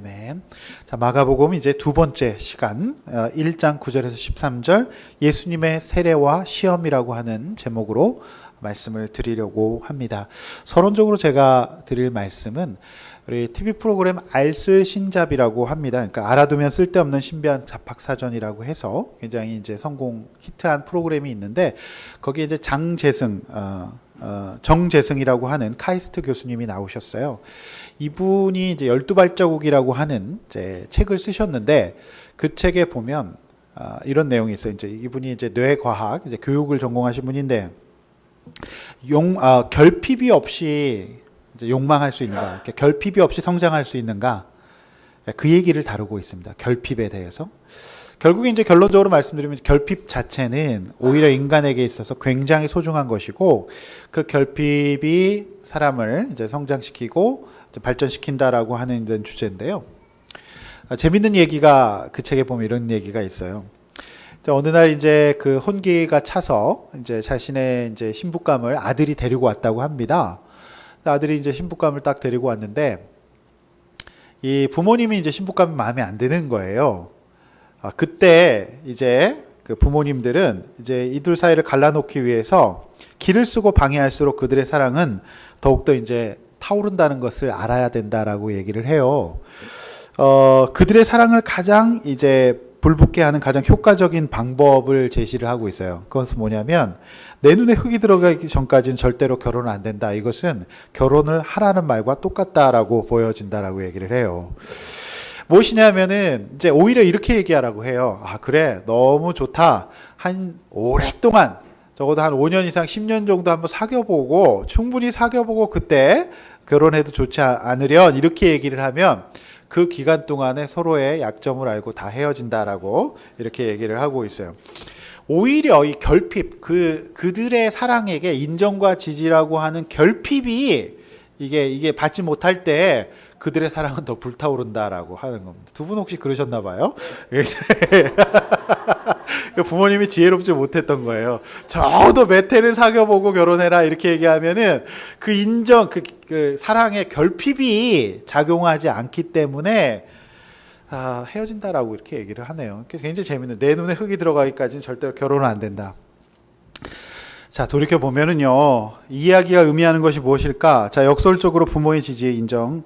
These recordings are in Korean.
네. 자, 마가복음 이제 두 번째 시간, 1장 9절에서 13절, 예수님의 세례와 시험이라고 하는 제목으로 말씀을 드리려고 합니다. 서론적으로 제가 드릴 말씀은 우리 TV 프로그램 알쓸신잡이라고 합니다. 그러니까 알아두면 쓸데없는 신비한 잡학사전이라고 해서 굉장히 이제 성공 히트한 프로그램이 있는데, 거기에 이제 정재승이라고 하는 카이스트 교수님이 나오셨어요. 이분이 이제 12발자국이라고 하는 이제 책을 쓰셨는데, 그 책에 보면 이런 내용이 있어요. 이제 이분이 이제 뇌과학, 이제 교육을 전공하신 분인데, 결핍이 없이 이제 욕망할 수 있는가, 결핍이 없이 성장할 수 있는가, 그 얘기를 다루고 있습니다. 결핍에 대해서. 결국에 이제 결론적으로 말씀드리면, 결핍 자체는 오히려 인간에게 있어서 굉장히 소중한 것이고, 그 결핍이 사람을 이제 성장시키고 이제 발전시킨다라고 하는 주제인데요. 재밌는 얘기가 그 책에 보면 이런 얘기가 있어요. 어느 날 이제 그 혼기가 차서 이제 자신의 이제 신부감을 아들이 데리고 왔다고 합니다. 아들이 이제 신부감을 딱 데리고 왔는데, 이 부모님이 이제 신부감이 마음에 안 드는 거예요. 그때 이제 그 부모님들은 이제 이들 사이를 갈라놓기 위해서 기를 쓰고 방해할수록 그들의 사랑은 더욱더 이제 타오른다는 것을 알아야 된다라고 얘기를 해요. 그들의 사랑을 가장 이제 불붙게 하는 가장 효과적인 방법을 제시를 하고 있어요. 그것은 뭐냐면, 내 눈에 흙이 들어가기 전까지는 절대로 결혼은 안 된다. 이것은 결혼을 하라는 말과 똑같다라고 보여진다라고 얘기를 해요. 무엇이냐면은 이제 오히려 이렇게 얘기하라고 해요. 그래, 너무 좋다. 한 오랫동안, 적어도 한 5년 이상 10년 정도 한번 사귀어보고, 충분히 사귀어보고 그때 결혼해도 좋지 않으련, 이렇게 얘기를 하면 그 기간 동안에 서로의 약점을 알고 다 헤어진다라고 이렇게 얘기를 하고 있어요. 오히려 이 결핍, 그들의 사랑에게 인정과 지지라고 하는 결핍이 이게 받지 못할 때 그들의 사랑은 더 불타오른다라고 하는 겁니다. 두 분 혹시 그러셨나 봐요? 부모님이 지혜롭지 못했던 거예요. 적어도 몇 해를 사귀어보고 결혼해라 이렇게 얘기하면은 그 인정, 그 사랑의 결핍이 작용하지 않기 때문에 헤어진다라고 이렇게 얘기를 하네요. 굉장히 재밌는, 내 눈에 흙이 들어가기까지는 절대로 결혼은 안 된다. 자, 돌이켜보면은요, 이 이야기가 의미하는 것이 무엇일까? 자, 역설적으로 부모의 지지의 인정,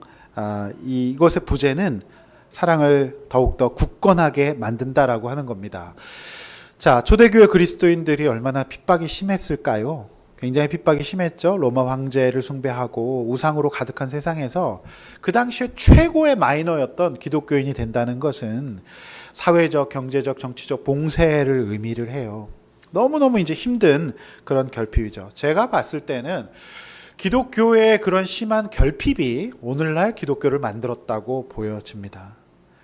이것의 부재는 사랑을 더욱더 굳건하게 만든다라고 하는 겁니다. 자, 초대교회 그리스도인들이 얼마나 핍박이 심했을까요? 굉장히 핍박이 심했죠. 로마 황제를 숭배하고 우상으로 가득한 세상에서 그 당시에 최고의 마이너였던 기독교인이 된다는 것은 사회적, 경제적, 정치적 봉쇄를 의미를 해요. 너무너무 이제 힘든 그런 결핍이죠. 제가 봤을 때는 기독교의 그런 심한 결핍이 오늘날 기독교를 만들었다고 보여집니다.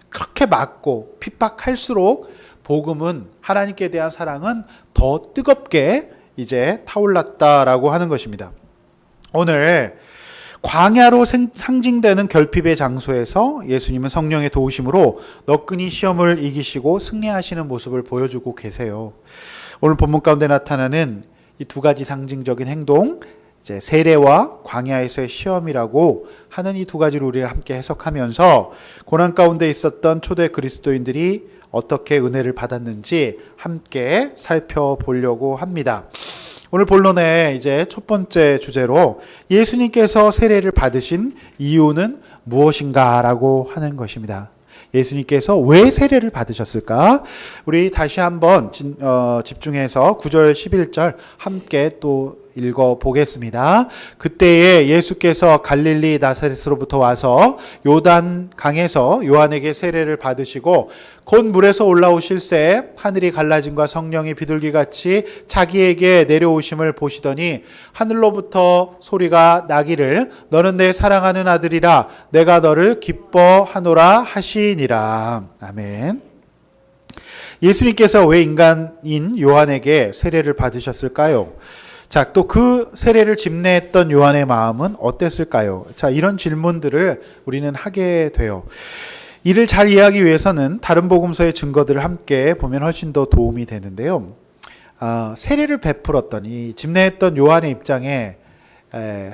그렇게 막고 핍박할수록 복음은, 하나님께 대한 사랑은 더 뜨겁게 이제 타올랐다라고 하는 것입니다. 오늘 광야로 상징되는 결핍의 장소에서 예수님은 성령의 도우심으로 너끈히 시험을 이기시고 승리하시는 모습을 보여주고 계세요. 오늘 본문 가운데 나타나는 이 두 가지 상징적인 행동, 이제 세례와 광야에서의 시험이라고 하는 이 두 가지를 우리가 함께 해석하면서 고난 가운데 있었던 초대 그리스도인들이 어떻게 은혜를 받았는지 함께 살펴보려고 합니다. 오늘 본론의 이제 첫 번째 주제로 예수님께서 세례를 받으신 이유는 무엇인가라고 하는 것입니다. 예수님께서 왜 세례를 받으셨을까? 우리 다시 한번 집중해서 9절 11절 함께 또 읽어보겠습니다. 그때에 예수께서 갈릴리 나사렛으로부터 와서 요단 강에서 요한에게 세례를 받으시고 곧 물에서 올라오실새 하늘이 갈라짐과 성령이 비둘기같이 자기에게 내려오심을 보시더니 하늘로부터 소리가 나기를 너는 내 사랑하는 아들이라 내가 너를 기뻐하노라 하시니라. 아멘. 예수님께서 왜 인간인 요한에게 세례를 받으셨을까요? 자, 또 그 세례를 집례했던 요한의 마음은 어땠을까요? 자, 이런 질문들을 우리는 하게 돼요. 이를 잘 이해하기 위해서는 다른 복음서의 증거들을 함께 보면 훨씬 더 도움이 되는데요. 세례를 베풀었던 이 집례했던 요한의 입장에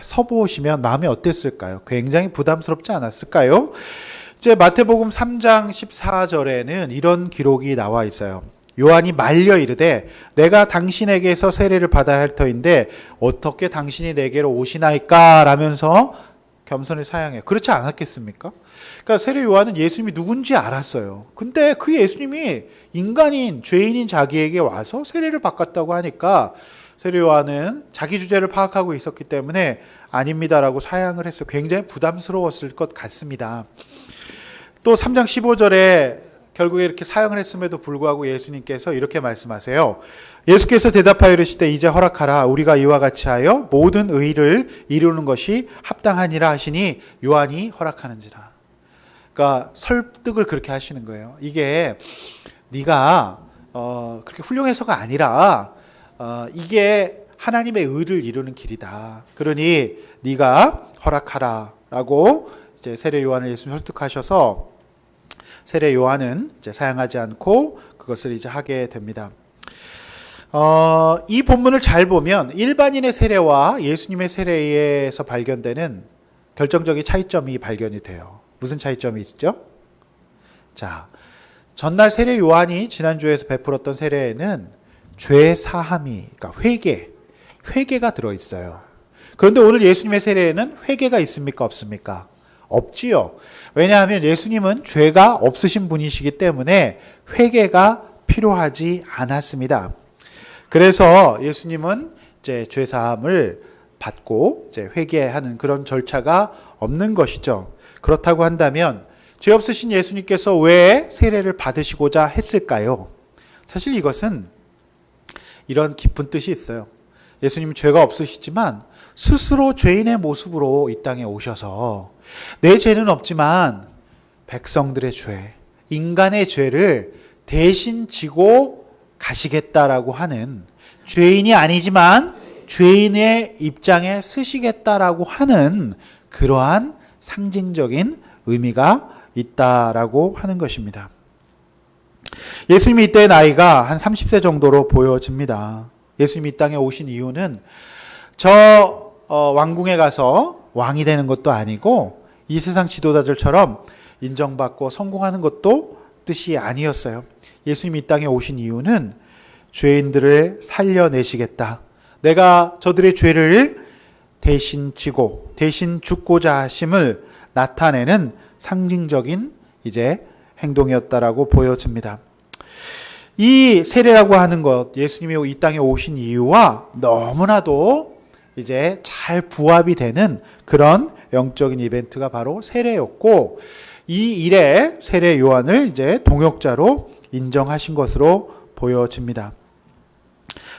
서보시면 마음이 어땠을까요? 굉장히 부담스럽지 않았을까요? 이제 마태복음 3장 14절에는 이런 기록이 나와 있어요. 요한이 말려 이르되 내가 당신에게서 세례를 받아야 할 터인데 어떻게 당신이 내게로 오시나이까 라면서 겸손히 사양해요. 그렇지 않았겠습니까? 그러니까 세례 요한은 예수님이 누군지 알았어요. 근데 그 예수님이 인간인 죄인인 자기에게 와서 세례를 받았다고 하니까 세례 요한은 자기 주제를 파악하고 있었기 때문에 아닙니다라고 사양을 했어요. 굉장히 부담스러웠을 것 같습니다. 또 3장 15절에 결국에 이렇게 사양을 했음에도 불구하고 예수님께서 이렇게 말씀하세요. 예수께서 대답하여 이르시되 이제 허락하라. 우리가 이와 같이 하여 모든 의를 이루는 것이 합당하니라 하시니 요한이 허락하는지라. 그러니까 설득을 그렇게 하시는 거예요. 이게 네가 그렇게 훌륭해서가 아니라 이게 하나님의 의를 이루는 길이다. 그러니 네가 허락하라라고 이제 세례 요한을 예수님 설득하셔서 세례 요한은 이제 사양하지 않고 그것을 이제 하게 됩니다. 이 본문을 잘 보면 일반인의 세례와 예수님의 세례에서 발견되는 결정적인 차이점이 발견이 돼요. 무슨 차이점이 있죠? 자, 전날 세례 요한이 지난주에서 베풀었던 세례에는 죄 사함이, 그러니까 회개가 들어있어요. 그런데 오늘 예수님의 세례에는 회개가 있습니까? 없습니까? 없지요. 왜냐하면 예수님은 죄가 없으신 분이시기 때문에 회개가 필요하지 않았습니다. 그래서 예수님은 이제 죄 사함을 받고 이제 회개하는 그런 절차가 없는 것이죠. 그렇다고 한다면 죄 없으신 예수님께서 왜 세례를 받으시고자 했을까요? 사실 이것은 이런 깊은 뜻이 있어요. 예수님 죄가 없으시지만 스스로 죄인의 모습으로 이 땅에 오셔서 내 죄는 없지만 백성들의 죄, 인간의 죄를 대신 지고 가시겠다라고 하는, 죄인이 아니지만 죄인의 입장에 서시겠다라고 하는 그러한 상징적인 의미가 있다라고 하는 것입니다. 예수님이 이때의 나이가 한 30세 정도로 보여집니다. 예수님이 이 땅에 오신 이유는 왕궁에 가서 왕이 되는 것도 아니고 이 세상 지도자들처럼 인정받고 성공하는 것도 뜻이 아니었어요. 예수님이 이 땅에 오신 이유는 죄인들을 살려내시겠다. 내가 저들의 죄를 대신 지고 대신 죽고자 하심을 나타내는 상징적인 이제 행동이었다라고 보여집니다. 이 세례라고 하는 것, 예수님이 이 땅에 오신 이유와 너무나도 이제 잘 부합이 되는 그런 영적인 이벤트가 바로 세례였고, 이 일에 세례 요한을 이제 동역자로 인정하신 것으로 보여집니다.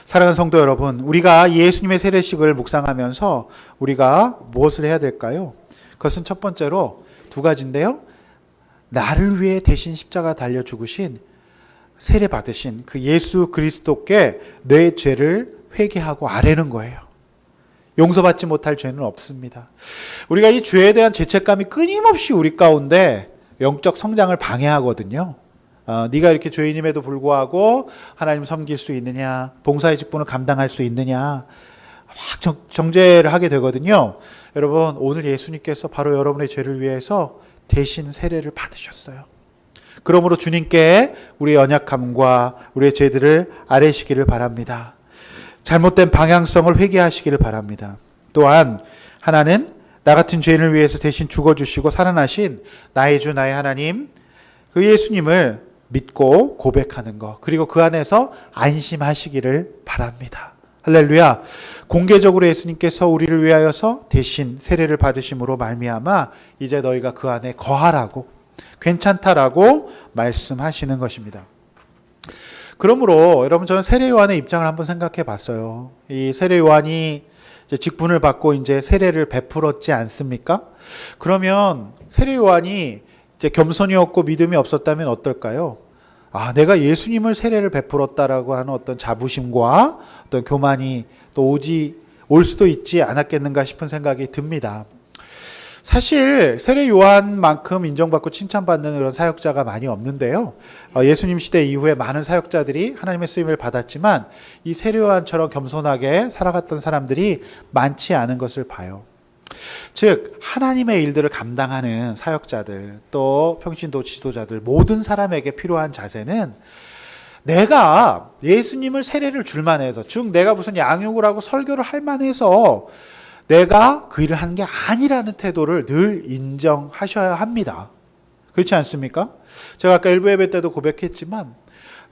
사랑하는 성도 여러분, 우리가 예수님의 세례식을 묵상하면서 우리가 무엇을 해야 될까요? 그것은 첫 번째로 두 가지인데요. 나를 위해 대신 십자가 달려 죽으신, 세례 받으신 그 예수 그리스도께 내 죄를 회개하고 아뢰는 거예요. 용서받지 못할 죄는 없습니다. 우리가 이 죄에 대한 죄책감이 끊임없이 우리 가운데 영적 성장을 방해하거든요. 네가 이렇게 죄인임에도 불구하고 하나님 섬길 수 있느냐, 봉사의 직분을 감당할 수 있느냐, 막 정죄를 하게 되거든요. 여러분, 오늘 예수님께서 바로 여러분의 죄를 위해서 대신 세례를 받으셨어요. 그러므로 주님께 우리의 연약함과 우리의 죄들을 아뢰시기를 바랍니다. 잘못된 방향성을 회개하시기를 바랍니다. 또한 하나는 나 같은 죄인을 위해서 대신 죽어주시고 살아나신 나의 주 나의 하나님, 그 예수님을 믿고 고백하는 것, 그리고 그 안에서 안심하시기를 바랍니다. 할렐루야. 공개적으로 예수님께서 우리를 위하여서 대신 세례를 받으심으로 말미암아 이제 너희가 그 안에 거하라고, 괜찮다라고 말씀하시는 것입니다. 그러므로 여러분, 저는 세례 요한의 입장을 한번 생각해 봤어요. 이 세례 요한이 이제 직분을 받고 이제 세례를 베풀었지 않습니까? 그러면 세례 요한이 이제 겸손이었고 믿음이 없었다면 어떨까요? 내가 예수님을 세례를 베풀었다라고 하는 어떤 자부심과 어떤 교만이 또 올 수도 있지 않았겠는가 싶은 생각이 듭니다. 사실 세례 요한만큼 인정받고 칭찬받는 그런 사역자가 많이 없는데요. 예수님 시대 이후에 많은 사역자들이 하나님의 쓰임을 받았지만 이 세례 요한처럼 겸손하게 살아갔던 사람들이 많지 않은 것을 봐요. 즉 하나님의 일들을 감당하는 사역자들 또 평신도 지도자들 모든 사람에게 필요한 자세는 내가 예수님을 세례를 줄 만해서 즉 내가 무슨 양육을 하고 설교를 할 만해서 내가 그 일을 하는 게 아니라는 태도를 늘 인정하셔야 합니다. 그렇지 않습니까? 제가 아까 일부 예배 때도 고백했지만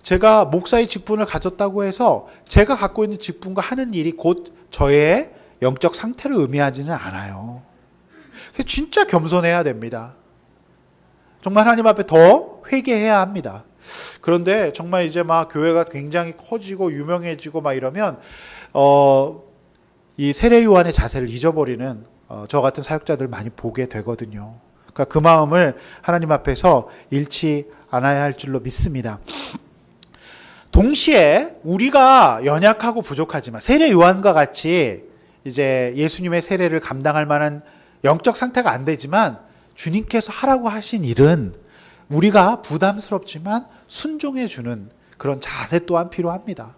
제가 목사의 직분을 가졌다고 해서 제가 갖고 있는 직분과 하는 일이 곧 저의 영적 상태를 의미하지는 않아요. 진짜 겸손해야 됩니다. 정말 하나님 앞에 더 회개해야 합니다. 그런데 정말 이제 막 교회가 굉장히 커지고 유명해지고 막 이러면 이 세례 요한의 자세를 잊어버리는 저 같은 사역자들 많이 보게 되거든요. 그러니까 그 마음을 하나님 앞에서 잃지 않아야 할 줄로 믿습니다. 동시에 우리가 연약하고 부족하지만 세례 요한과 같이 이제 예수님의 세례를 감당할 만한 영적 상태가 안 되지만 주님께서 하라고 하신 일은 우리가 부담스럽지만 순종해 주는 그런 자세 또한 필요합니다.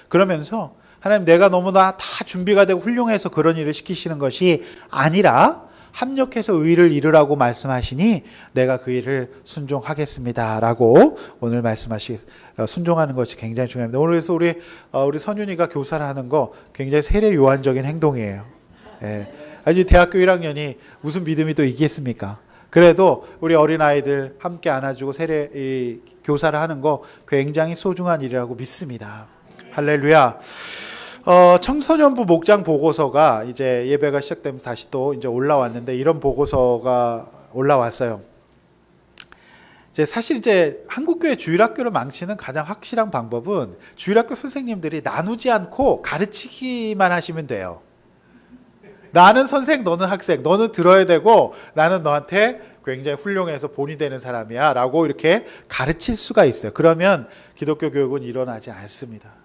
그러면서 하나님 내가 너무나 다 준비가 되고 훌륭해서 그런 일을 시키시는 것이 아니라 합력해서 의를 이루라고 말씀하시니 내가 그 일을 순종하겠습니다 라고 오늘 순종하는 것이 굉장히 중요합니다. 오늘 그래서 우리 선윤이가 교사를 하는 거 굉장히 세례 요한적인 행동이에요. 예. 아직 대학교 1학년이 무슨 믿음이 또 있겠습니까? 그래도 우리 어린아이들 함께 안아주고 교사를 하는 거 굉장히 소중한 일이라고 믿습니다. 할렐루야. 청소년부 목장 보고서가 이제 예배가 시작되면서 다시 또 이제 올라왔는데 이런 보고서가 올라왔어요. 사실 이제 한국교회 주일학교를 망치는 가장 확실한 방법은 주일학교 선생님들이 나누지 않고 가르치기만 하시면 돼요. 나는 선생, 너는 학생, 너는 들어야 되고 나는 너한테 굉장히 훌륭해서 본이 되는 사람이야 라고 이렇게 가르칠 수가 있어요. 그러면 기독교 교육은 일어나지 않습니다.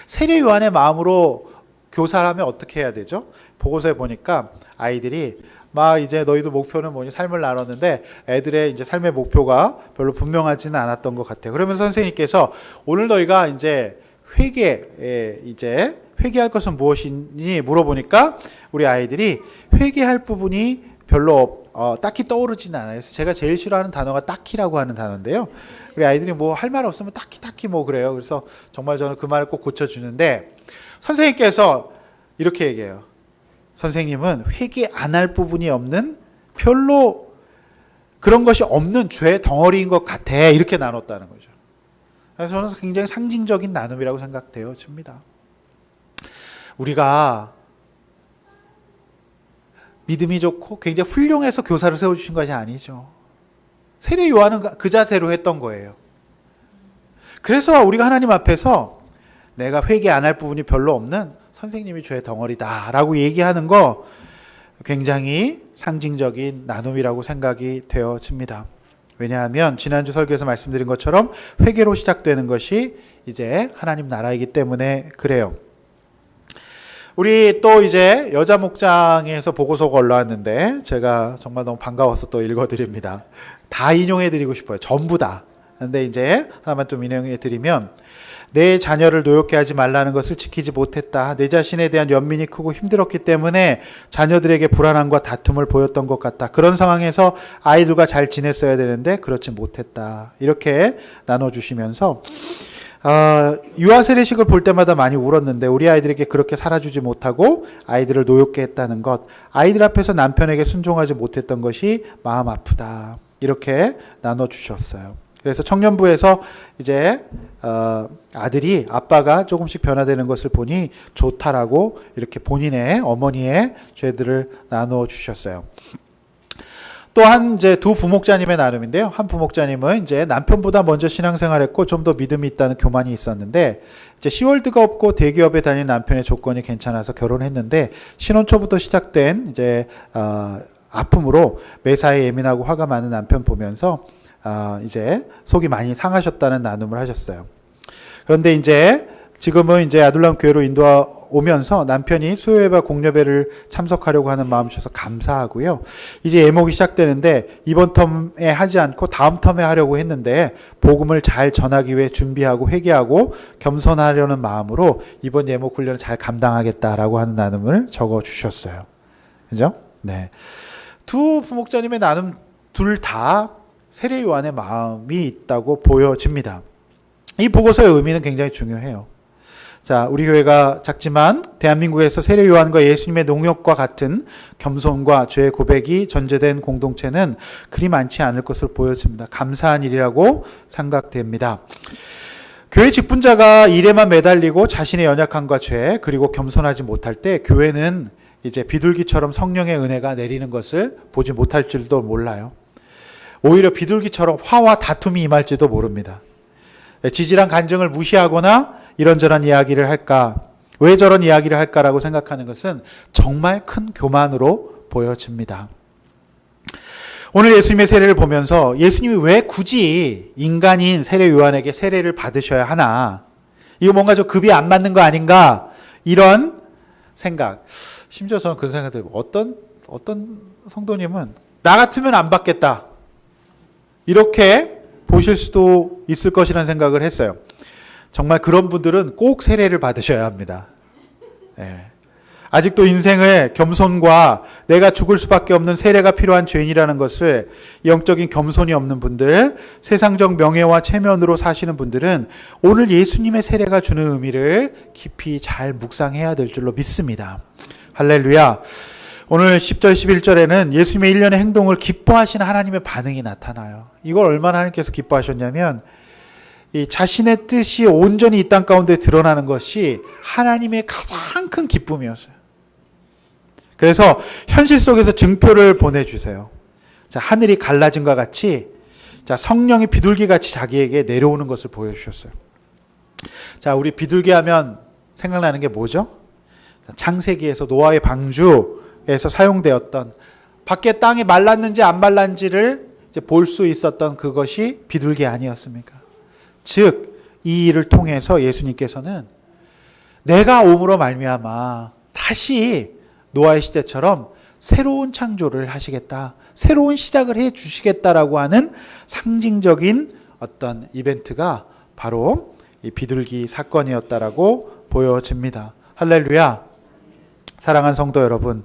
세례 요한의 마음으로 교사를 하면 어떻게 해야 되죠? 보고서에 보니까 아이들이 막 이제 너희도 목표는 뭐니 삶을 나눴는데 애들의 이제 삶의 목표가 별로 분명하지는 않았던 것 같아요. 그러면 선생님께서 오늘 너희가 이제 회개할 것은 무엇이니 물어보니까 우리 아이들이 회개할 부분이 별로 딱히 떠오르지는 않아요. 그래서 제가 제일 싫어하는 단어가 딱히라고 하는 단어인데요. 우리 아이들이 뭐 할 말 없으면 딱히 뭐 그래요. 그래서 정말 저는 그 말을 꼭 고쳐주는데 선생님께서 이렇게 얘기해요. 선생님은 회개 안 할 부분이 없는 별로 그런 것이 없는 죄 덩어리인 것 같아 이렇게 나눴다는 거죠. 그래서 저는 굉장히 상징적인 나눔이라고 생각돼요. 칩니다. 우리가 믿음이 좋고 굉장히 훌륭해서 교사를 세워주신 것이 아니죠. 세례 요한은 그 자세로 했던 거예요. 그래서 우리가 하나님 앞에서 내가 회개 안 할 부분이 별로 없는 선생님이 죄의 덩어리다 라고 얘기하는 거 굉장히 상징적인 나눔이라고 생각이 되어집니다. 왜냐하면 지난주 설교에서 말씀드린 것처럼 회개로 시작되는 것이 이제 하나님 나라이기 때문에 그래요. 우리 또 이제 여자 목장에서 보고서가 올라왔는데 제가 정말 너무 반가워서 또 읽어드립니다. 다 인용해드리고 싶어요. 전부 다. 근데 이제 하나만 좀 인용해드리면 내 자녀를 노엽게 하지 말라는 것을 지키지 못했다. 내 자신에 대한 연민이 크고 힘들었기 때문에 자녀들에게 불안함과 다툼을 보였던 것 같다. 그런 상황에서 아이들과 잘 지냈어야 되는데 그렇지 못했다. 이렇게 나눠주시면서 유아 세례식을 볼 때마다 많이 울었는데 우리 아이들에게 그렇게 살아주지 못하고 아이들을 노엽게 했다는 것, 아이들 앞에서 남편에게 순종하지 못했던 것이 마음 아프다. 이렇게 나눠주셨어요. 그래서 청년부에서 이제 아들이 아빠가 조금씩 변화되는 것을 보니 좋다라고 이렇게 본인의 어머니의 죄들을 나눠 주셨어요. 또한 이제 두 부목자님의 나눔인데요. 한 부목자님은 이제 남편보다 먼저 신앙생활했고 좀 더 믿음이 있다는 교만이 있었는데 이제 시월드가 없고 대기업에 다니는 남편의 조건이 괜찮아서 결혼했는데 신혼 초부터 시작된 이제 아픔으로 매사에 예민하고 화가 많은 남편 보면서 이제 속이 많이 상하셨다는 나눔을 하셨어요. 그런데 이제 지금은 이제 아둘람 교회로 인도오면서 남편이 수요예배 공여배를 참석하려고 하는 마음 주셔서 감사하고요. 이제 예목이 시작되는데 이번 텀에 하지 않고 다음 텀에 하려고 했는데 복음을 잘 전하기 위해 준비하고 회개하고 겸손하려는 마음으로 이번 예목 훈련을 잘 감당하겠다라고 하는 나눔을 적어 주셨어요. 그죠? 네. 두 부목자님의 나눔 둘 다 세례 요한의 마음이 있다고 보여집니다. 이 보고서의 의미는 굉장히 중요해요. 자, 우리 교회가 작지만 대한민국에서 세례 요한과 예수님의 농역과 같은 겸손과 죄의 고백이 전제된 공동체는 그리 많지 않을 것으로 보여집니다. 감사한 일이라고 생각됩니다. 교회 직분자가 일에만 매달리고 자신의 연약함과 죄 그리고 겸손하지 못할 때 교회는 이제 비둘기처럼 성령의 은혜가 내리는 것을 보지 못할 줄도 몰라요. 오히려 비둘기처럼 화와 다툼이 임할지도 모릅니다. 지질한 간증을 무시하거나 이런저런 이야기를 할까, 왜 저런 이야기를 할까라고 생각하는 것은 정말 큰 교만으로 보여집니다. 오늘 예수님의 세례를 보면서 예수님이 왜 굳이 인간인 세례 요한에게 세례를 받으셔야 하나, 이거 뭔가 좀 급이 안 맞는 거 아닌가, 이런 생각. 심지어 저는 그런 생각이 들어요. 어떤 성도님은 나 같으면 안 받겠다, 이렇게 보실 수도 있을 것이라는 생각을 했어요. 정말 그런 분들은 꼭 세례를 받으셔야 합니다. 네. 아직도 인생을 겸손과 내가 죽을 수밖에 없는 세례가 필요한 죄인이라는 것을, 영적인 겸손이 없는 분들, 세상적 명예와 체면으로 사시는 분들은 오늘 예수님의 세례가 주는 의미를 깊이 잘 묵상해야 될 줄로 믿습니다. 할렐루야. 오늘 10절 11절에는 예수님의 일련의 행동을 기뻐하시는 하나님의 반응이 나타나요. 이걸 얼마나 하나님께서 기뻐하셨냐면, 이 자신의 뜻이 온전히 이 땅 가운데 드러나는 것이 하나님의 가장 큰 기쁨이었어요. 그래서 현실 속에서 증표를 보내주세요. 자, 하늘이 갈라진과 같이, 자, 성령이 비둘기같이 자기에게 내려오는 것을 보여주셨어요. 자, 우리 비둘기 하면 생각나는 게 뭐죠? 창세기에서 노아의 방주에서 사용되었던, 밖에 땅이 말랐는지 안 말랐는지를 볼 수 있었던 그것이 비둘기 아니었습니까? 즉, 이 일을 통해서 예수님께서는 내가 옴으로 말미암아 다시 노아의 시대처럼 새로운 창조를 하시겠다, 새로운 시작을 해 주시겠다라고 하는 상징적인 어떤 이벤트가 바로 이 비둘기 사건이었다라고 보여집니다. 할렐루야. 사랑하는 성도 여러분,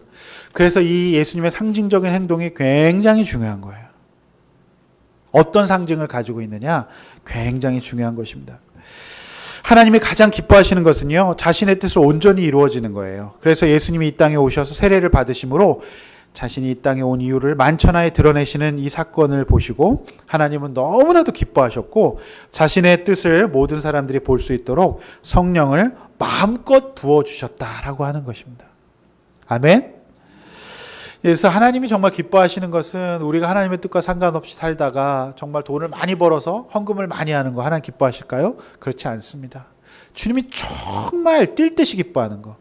그래서 이 예수님의 상징적인 행동이 굉장히 중요한 거예요. 어떤 상징을 가지고 있느냐, 굉장히 중요한 것입니다. 하나님이 가장 기뻐하시는 것은요, 자신의 뜻을 온전히 이루어지는 거예요. 그래서 예수님이 이 땅에 오셔서 세례를 받으심으로 자신이 이 땅에 온 이유를 만천하에 드러내시는 이 사건을 보시고 하나님은 너무나도 기뻐하셨고, 자신의 뜻을 모든 사람들이 볼 수 있도록 성령을 마음껏 부어주셨다라고 하는 것입니다. 아멘. 그래서 하나님이 정말 기뻐하시는 것은 우리가 하나님의 뜻과 상관없이 살다가 정말 돈을 많이 벌어서 헌금을 많이 하는 거 하나님 기뻐하실까요? 그렇지 않습니다. 주님이 정말 뛸 듯이 기뻐하는 거,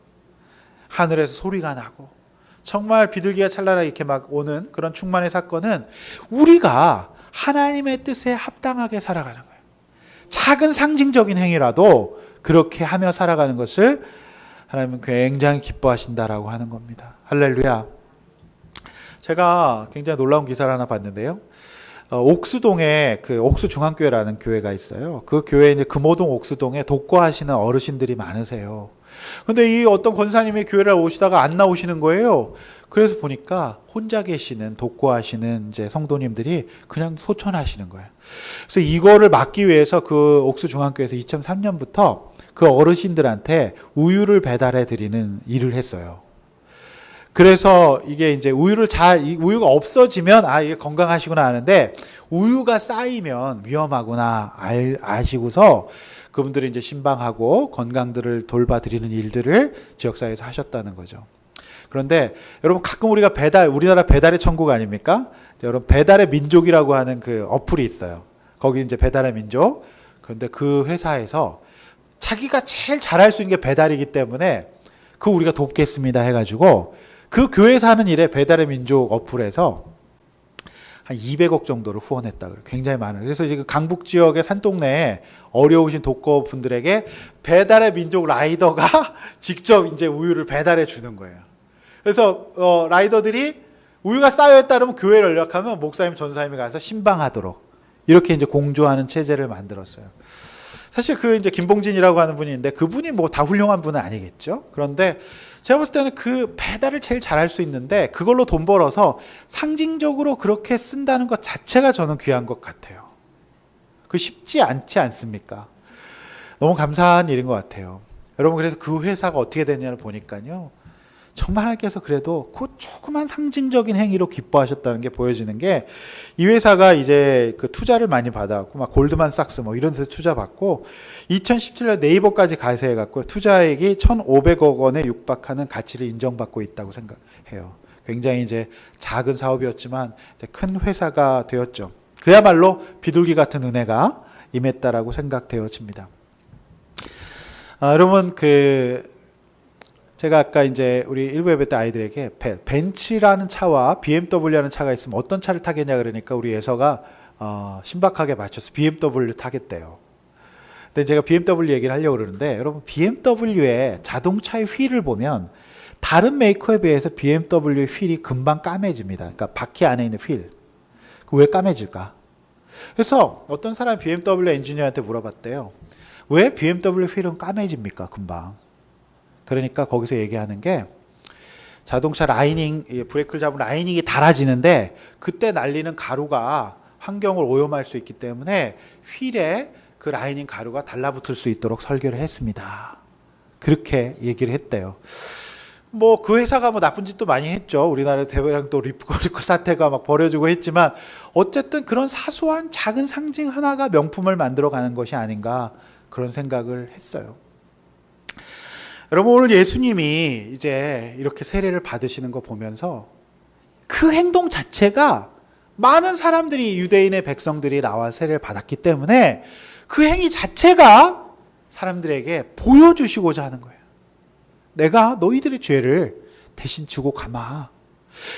하늘에서 소리가 나고 정말 비둘기가 찬란하게 이렇게 막 오는 그런 충만의 사건은 우리가 하나님의 뜻에 합당하게 살아가는 거예요. 작은 상징적인 행위라도 그렇게 하며 살아가는 것을 하나님은 굉장히 기뻐하신다라고 하는 겁니다. 할렐루야. 제가 굉장히 놀라운 기사를 하나 봤는데요. 옥수동에 그 옥수중앙교회라는 교회가 있어요. 그 교회에 이제 금호동 옥수동에 독거하시는 어르신들이 많으세요. 근데 이 어떤 권사님이 교회를 오시다가 안 나오시는 거예요. 그래서 보니까 혼자 계시는 독거하시는 이제 성도님들이 그냥 소천하시는 거예요. 그래서 이거를 막기 위해서 그 옥수중앙교회에서 2003년부터 그 어르신들한테 우유를 배달해 드리는 일을 했어요. 그래서 이게 이제 우유가 없어지면 이게 건강하시구나 하는데, 우유가 쌓이면 위험하구나 아시고서 그분들이 이제 신방하고 건강들을 돌봐드리는 일들을 지역사회에서 하셨다는 거죠. 그런데 여러분, 가끔 우리가 우리나라 배달의 천국 아닙니까? 여러분, 배달의 민족이라고 하는 그 어플이 있어요. 거기 이제 배달의 민족. 그런데 그 회사에서 자기가 제일 잘할 수 있는 게 배달이기 때문에 그 우리가 돕겠습니다 해가지고 그 교회에서 하는 일에 배달의 민족 어플에서 한 200억 정도를 후원했다 그래요. 굉장히 많아요. 그래서 지금 강북 지역의 산동네에 어려우신 독거 분들에게 배달의 민족 라이더가 직접 이제 우유를 배달해 주는 거예요. 그래서 라이더들이 우유가 쌓여있다 그러면 교회를 연락하면 목사님, 전사님이 가서 신방하도록 이렇게 이제 공조하는 체제를 만들었어요. 사실 그 이제 김봉진이라고 하는 분이 있는데 그분이 뭐 다 훌륭한 분은 아니겠죠. 그런데 제가 볼 때는 그 배달을 제일 잘할 수 있는데 그걸로 돈 벌어서 상징적으로 그렇게 쓴다는 것 자체가 저는 귀한 것 같아요. 그 쉽지 않지 않습니까? 너무 감사한 일인 것 같아요. 여러분, 그래서 그 회사가 어떻게 됐냐를 보니까요, 정말 하나님께서 그래도 그 조그만 상징적인 행위로 기뻐하셨다는 게 보여지는 게, 이 회사가 이제 그 투자를 많이 받아갖고 막 골드만삭스 뭐 이런 데서 투자 받고 2017년 네이버까지 가세해갖고 투자액이 1,500억 원에 육박하는 가치를 인정받고 있다고 생각해요. 굉장히 이제 작은 사업이었지만 이제 큰 회사가 되었죠. 그야말로 비둘기 같은 은혜가 임했다라고 생각되어집니다. 여러분, 제가 아까 이제 우리 일부 예배 때 아이들에게 벤츠라는 차와 BMW라는 차가 있으면 어떤 차를 타겠냐 그러니까 우리 예서가 신박하게 맞춰서 BMW 타겠대요. 근데 제가 BMW 얘기를 하려고 그러는데, 여러분, BMW의 자동차의 휠을 보면 다른 메이커에 비해서 BMW 휠이 금방 까매집니다. 그러니까 바퀴 안에 있는 휠. 왜 까매질까? 그래서 어떤 사람이 BMW 엔지니어한테 물어봤대요. 왜 BMW 휠은 까매집니까? 금방. 그러니까 거기서 얘기하는 게, 자동차 라이닝, 브레이크를 잡은 라이닝이 닳아지는데 그때 날리는 가루가 환경을 오염할 수 있기 때문에 휠에 그 라이닝 가루가 달라붙을 수 있도록 설계를 했습니다. 그렇게 얘기를 했대요. 뭐 그 회사가 뭐 나쁜 짓도 많이 했죠. 우리나라 대배랑 또 리콜 사태가 막 벌어지고 했지만 어쨌든 그런 사소한 작은 상징 하나가 명품을 만들어 가는 것이 아닌가, 그런 생각을 했어요. 여러분, 오늘 예수님이 이제 이렇게 세례를 받으시는 거 보면서 그 행동 자체가 많은 사람들이, 유대인의 백성들이 나와 세례를 받았기 때문에 그 행위 자체가 사람들에게 보여주시고자 하는 거예요. 내가 너희들의 죄를 대신 지고 가마.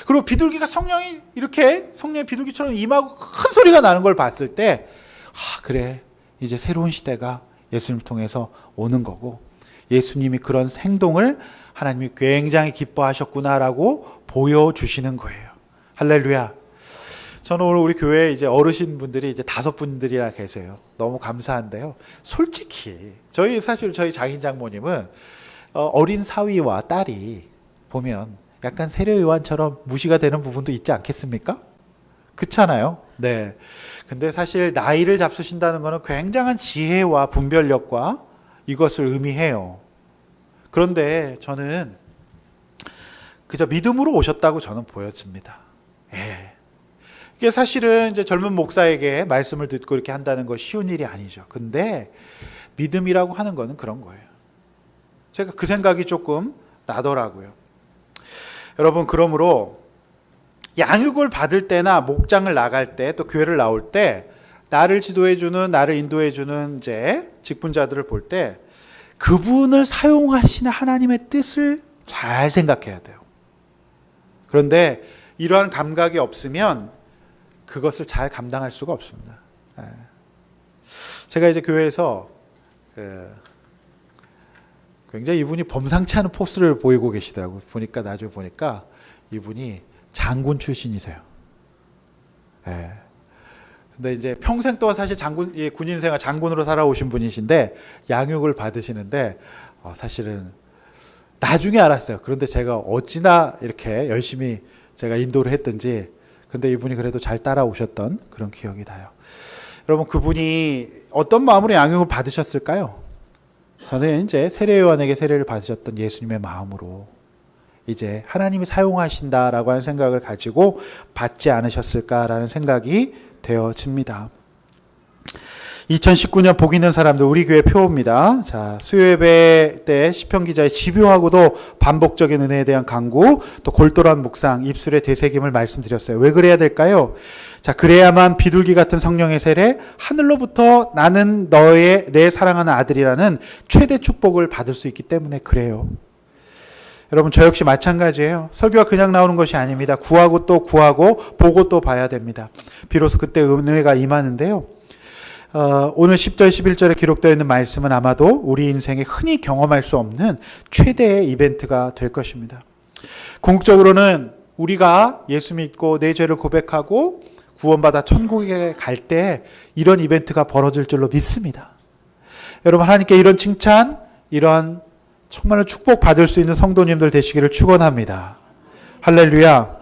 그리고 비둘기가 성령이 이렇게 성령의 비둘기처럼 임하고 큰 소리가 나는 걸 봤을 때, 그래, 이제 새로운 시대가 예수님을 통해서 오는 거고, 예수님이 그런 행동을 하나님이 굉장히 기뻐하셨구나라고 보여주시는 거예요. 할렐루야. 저는 오늘 우리 교회에 이제 어르신 분들이 이제 5분들이나 계세요. 너무 감사한데요. 솔직히 사실 저희 장인 장모님은 어린 사위와 딸이 보면 약간 세례 요한처럼 무시가 되는 부분도 있지 않겠습니까? 그렇잖아요. 네. 근데 사실 나이를 잡수신다는 것은 굉장한 지혜와 분별력과 이것을 의미해요. 그런데 저는 그저 믿음으로 오셨다고 저는 보였습니다. 이게 사실은 이제 젊은 목사에게 말씀을 듣고 이렇게 한다는 건 쉬운 일이 아니죠. 근데 믿음이라고 하는 거는 그런 거예요. 제가 그 생각이 조금 나더라고요. 여러분, 그러므로 양육을 받을 때나 목장을 나갈 때, 또 교회를 나올 때 나를 지도해주는, 나를 인도해주는 이제 직분자들을 볼 때 그분을 사용하시는 하나님의 뜻을 잘 생각해야 돼요. 그런데 이러한 감각이 없으면 그것을 잘 감당할 수가 없습니다. 제가 이제 교회에서 굉장히 이분이 범상치 않은 포스를 보이고 계시더라고요. 나중에 보니까 이분이 장군 출신이세요. 근데 이제 평생 동안 사실 군인 생활 장군으로 살아오신 분이신데 양육을 받으시는데 사실은 나중에 알았어요. 그런데 제가 어찌나 이렇게 열심히 제가 인도를 했든지, 근데 이분이 그래도 잘 따라오셨던 그런 기억이 나요. 여러분, 그분이 어떤 마음으로 양육을 받으셨을까요? 저는 이제 세례 요한에게 세례를 받으셨던 예수님의 마음으로 이제 하나님이 사용하신다라고 하는 생각을 가지고 받지 않으셨을까라는 생각이 되어집니다. 2019년 복 있는 사람들, 우리 교회 표입니다. 자, 수요예배 때 시편 기자의 집요하고도 반복적인 은혜에 대한 강구, 또 골똘한 묵상, 입술의 되새김을 말씀드렸어요. 왜 그래야 될까요? 자, 그래야만 비둘기 같은 성령의 세례, 하늘로부터 나는 내 사랑하는 아들이라는 최대 축복을 받을 수 있기 때문에 그래요. 여러분, 저 역시 마찬가지예요. 설교가 그냥 나오는 것이 아닙니다. 구하고 또 구하고 보고 또 봐야 됩니다. 비로소 그때 은혜가 임하는데요. 오늘 10절 11절에 기록되어 있는 말씀은 아마도 우리 인생에 흔히 경험할 수 없는 최대의 이벤트가 될 것입니다. 궁극적으로는 우리가 예수 믿고 내 죄를 고백하고 구원받아 천국에 갈 때 이런 이벤트가 벌어질 줄로 믿습니다. 여러분 하나님께 이런 칭찬, 이런 정말로 축복받을 수 있는 성도님들 되시기를 축원합니다. 할렐루야.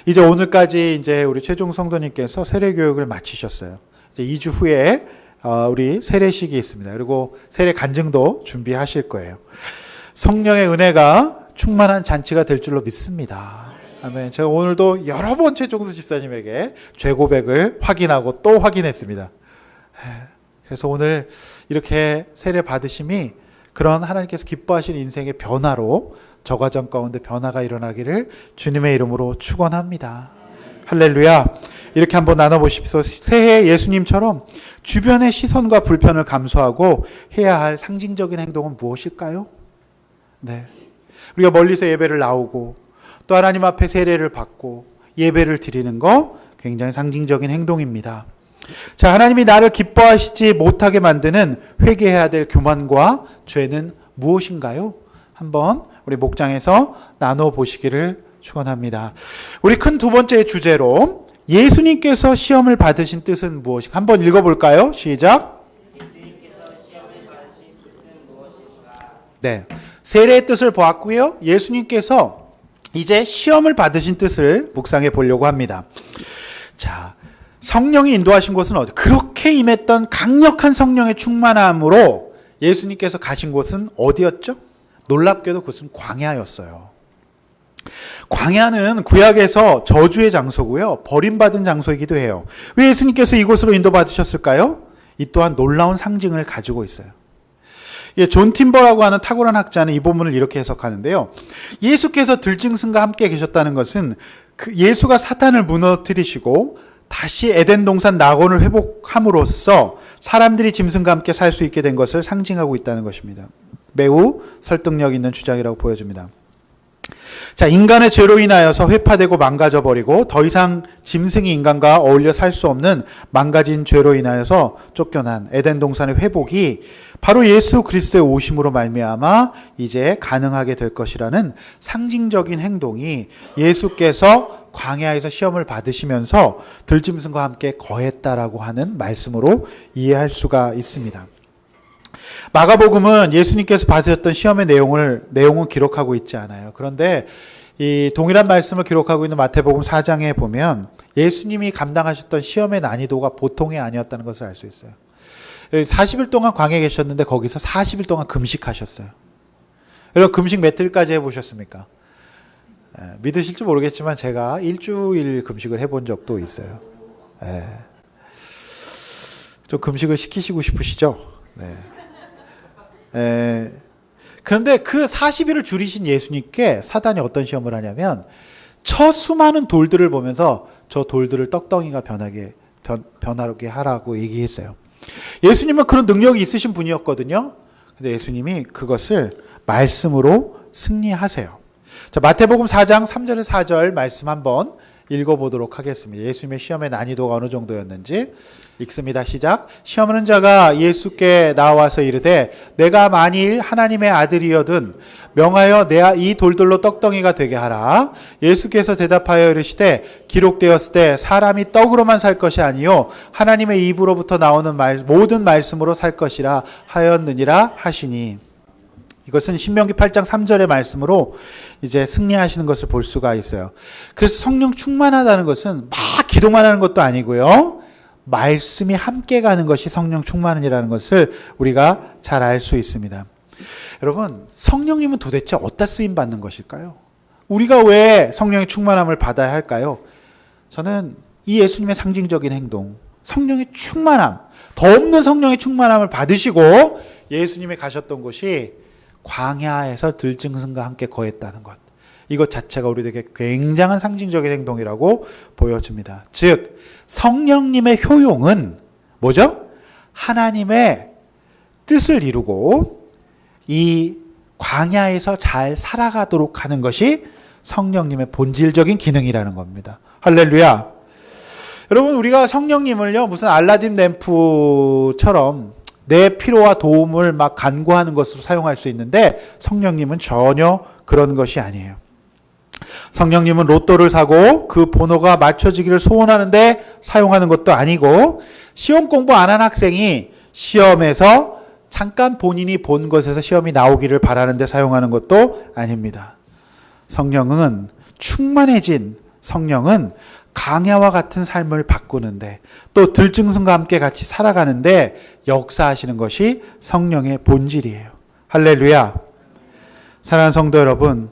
이제 오늘까지 이제 우리 최종 성도님께서 세례 교육을 마치셨어요. 이제 2주 후에 우리 세례식이 있습니다. 그리고 세례 간증도 준비하실 거예요. 성령의 은혜가 충만한 잔치가 될 줄로 믿습니다. 아멘. 제가 오늘도 여러 번 최종수 집사님에게 죄 고백을 확인하고 또 확인했습니다. 그래서 오늘 이렇게 세례 받으심이 그런 하나님께서 기뻐하시는 인생의 변화로 저 과정 가운데 변화가 일어나기를 주님의 이름으로 축원합니다. 할렐루야. 이렇게 한번 나눠보십시오. 새해 예수님처럼 주변의 시선과 불편을 감수하고 해야 할 상징적인 행동은 무엇일까요? 네. 우리가 멀리서 예배를 나오고 또 하나님 앞에 세례를 받고 예배를 드리는 거 굉장히 상징적인 행동입니다. 자, 하나님이 나를 기뻐하시지 못하게 만드는 회개해야 될 교만과 죄는 무엇인가요? 한번 우리 목장에서 나눠보시기를 축원합니다. 우리 큰 두 번째 주제로 예수님께서 시험을 받으신 뜻은 무엇인가? 한번 읽어볼까요? 시작. 네, 세례의 뜻을 보았고요. 예수님께서 이제 시험을 받으신 뜻을 묵상해 보려고 합니다. 자, 성령이 인도하신 곳은 어디? 그렇게 임했던 강력한 성령의 충만함으로 예수님께서 가신 곳은 어디였죠? 놀랍게도 그것은 광야였어요. 광야는 구약에서 저주의 장소고요. 버림받은 장소이기도 해요. 왜 예수님께서 이곳으로 인도받으셨을까요? 이 또한 놀라운 상징을 가지고 있어요. 존 팀버라고 하는 탁월한 학자는 이 본문을 이렇게 해석하는데요. 예수께서 들짐승과 함께 계셨다는 것은 예수가 사탄을 무너뜨리시고 다시 에덴 동산 낙원을 회복함으로써 사람들이 짐승과 함께 살 수 있게 된 것을 상징하고 있다는 것입니다. 매우 설득력 있는 주장이라고 보여집니다. 자, 인간의 죄로 인하여서 회파되고 망가져 버리고 더 이상 짐승이 인간과 어울려 살 수 없는 망가진 죄로 인하여서 쫓겨난 에덴 동산의 회복이 바로 예수 그리스도의 오심으로 말미암아 이제 가능하게 될 것이라는 상징적인 행동이 예수께서 광야에서 시험을 받으시면서 들짐승과 함께 거했다라고 하는 말씀으로 이해할 수가 있습니다. 마가복음은 예수님께서 받으셨던 시험의 내용은 기록하고 있지 않아요. 그런데 이 동일한 말씀을 기록하고 있는 마태복음 4장에 보면 예수님이 감당하셨던 시험의 난이도가 보통이 아니었다는 것을 알 수 있어요. 40일 동안 광야에 계셨는데 거기서 40일 동안 금식하셨어요. 여러분 금식 며칠까지 해보셨습니까? 믿으실지 모르겠지만 제가 일주일 금식을 해본 적도 있어요. 좀 금식을 시키시고 싶으시죠? 네. 그런데 그 40일을 줄이신 예수님께 사단이 어떤 시험을 하냐면 첫 수많은 돌들을 보면서 저 돌들을 떡덩이가 변하게 하라고 얘기했어요. 예수님은 그런 능력이 있으신 분이었거든요. 근데 예수님이 그것을 말씀으로 승리하세요. 자, 마태복음 4장 3절에서 4절 말씀 한번 읽어보도록 하겠습니다. 예수님의 시험의 난이도가 어느 정도였는지 읽습니다. 시작. 시험하는 자가 예수께 나와서 이르되 내가 만일 하나님의 아들이여든 명하여 내 이 돌들로 떡덩이가 되게 하라. 예수께서 대답하여 이르시되 기록되었을 때 사람이 떡으로만 살 것이 아니요 하나님의 입으로부터 나오는 모든 말씀으로 살 것이라 하였느니라 하시니. 이것은 신명기 8장 3절의 말씀으로 이제 승리하시는 것을 볼 수가 있어요. 그래서 성령 충만하다는 것은 막 기도만 하는 것도 아니고요. 말씀이 함께 가는 것이 성령 충만이라는 것을 우리가 잘 알 수 있습니다. 여러분, 성령님은 도대체 어디다 쓰임 받는 것일까요? 우리가 왜 성령의 충만함을 받아야 할까요? 저는 이 예수님의 상징적인 행동, 성령의 충만함, 더 없는 성령의 충만함을 받으시고 예수님이 가셨던 곳이 광야에서 들짐승과 함께 거했다는 것. 이것 자체가 우리에게 굉장한 상징적인 행동이라고 보여집니다. 즉 성령님의 효용은 뭐죠? 하나님의 뜻을 이루고 이 광야에서 잘 살아가도록 하는 것이 성령님의 본질적인 기능이라는 겁니다. 할렐루야. 여러분, 우리가 성령님을요 무슨 알라딘 램프처럼 내 필요와 도움을 막 간구하는 것으로 사용할 수 있는데 성령님은 전혀 그런 것이 아니에요. 성령님은 로또를 사고 그 번호가 맞춰지기를 소원하는데 사용하는 것도 아니고 시험 공부 안 한 학생이 시험에서 잠깐 본인이 본 것에서 시험이 나오기를 바라는데 사용하는 것도 아닙니다. 성령은 충만해진 성령은 강야와 같은 삶을 바꾸는데 또 들짐승과 함께 같이 살아가는데 역사하시는 것이 성령의 본질이에요. 할렐루야. 사랑하는 성도 여러분,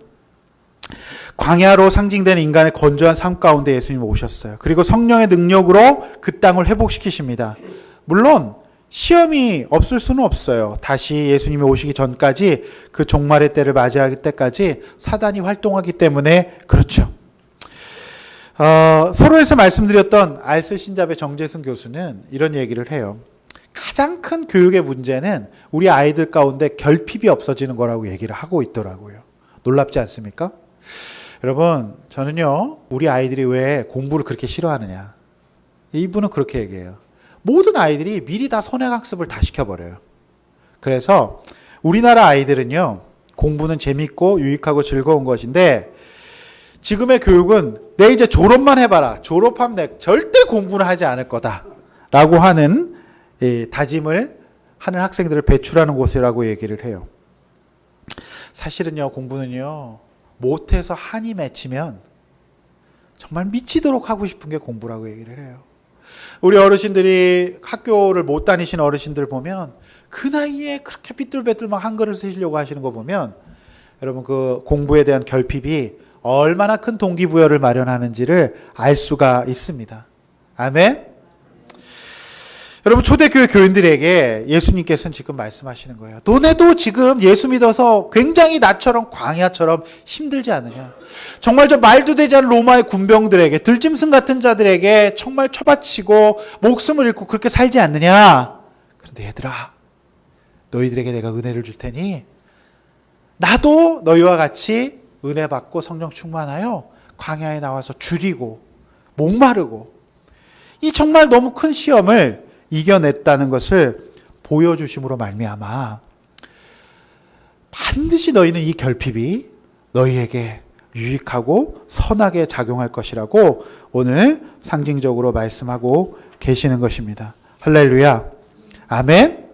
광야로 상징되는 인간의 건조한 삶 가운데 예수님이 오셨어요. 그리고 성령의 능력으로 그 땅을 회복시키십니다. 물론 시험이 없을 수는 없어요. 다시 예수님이 오시기 전까지 그 종말의 때를 맞이하기 때까지 사단이 활동하기 때문에 그렇죠. 서로에서 말씀드렸던 알스 신잡의 정재승 교수는 이런 얘기를 해요. 가장 큰 교육의 문제는 우리 아이들 가운데 결핍이 없어지는 거라고 얘기를 하고 있더라고요. 놀랍지 않습니까? 여러분, 저는요, 우리 아이들이 왜 공부를 그렇게 싫어하느냐. 이분은 그렇게 얘기해요. 모든 아이들이 미리 다 선행학습을 다 시켜버려요. 그래서 우리나라 아이들은요, 공부는 재밌고 유익하고 즐거운 것인데 지금의 교육은 내 이제 졸업만 해봐라. 졸업하면 내 절대 공부는 하지 않을 거다. 라고 하는 다짐을 하는 학생들을 배출하는 곳이라고 얘기를 해요. 사실은요, 공부는요, 못해서 한이 맺히면 정말 미치도록 하고 싶은 게 공부라고 얘기를 해요. 우리 어르신들이 학교를 못 다니신 어르신들 보면 그 나이에 그렇게 삐뚤빼뚤 막 한글을 쓰시려고 하시는 거 보면 여러분 그 공부에 대한 결핍이 얼마나 큰 동기부여를 마련하는지를 알 수가 있습니다. 아멘. 여러분 초대교회 교인들에게 예수님께서는 지금 말씀하시는 거예요. 너네도 지금 예수 믿어서 굉장히 나처럼 광야처럼 힘들지 않느냐. 정말 저 말도 되지 않은 로마의 군병들에게 들짐승 같은 자들에게 정말 처바치고 목숨을 잃고 그렇게 살지 않느냐. 그런데 얘들아, 너희들에게 내가 은혜를 줄 테니 나도 너희와 같이 은혜 받고 성령 충만하여 광야에 나와서 줄이고 목마르고 이 정말 너무 큰 시험을 이겨냈다는 것을 보여주심으로 말미암아 반드시 너희는 이 결핍이 너희에게 유익하고 선하게 작용할 것이라고 오늘 상징적으로 말씀하고 계시는 것입니다. 할렐루야. 아멘.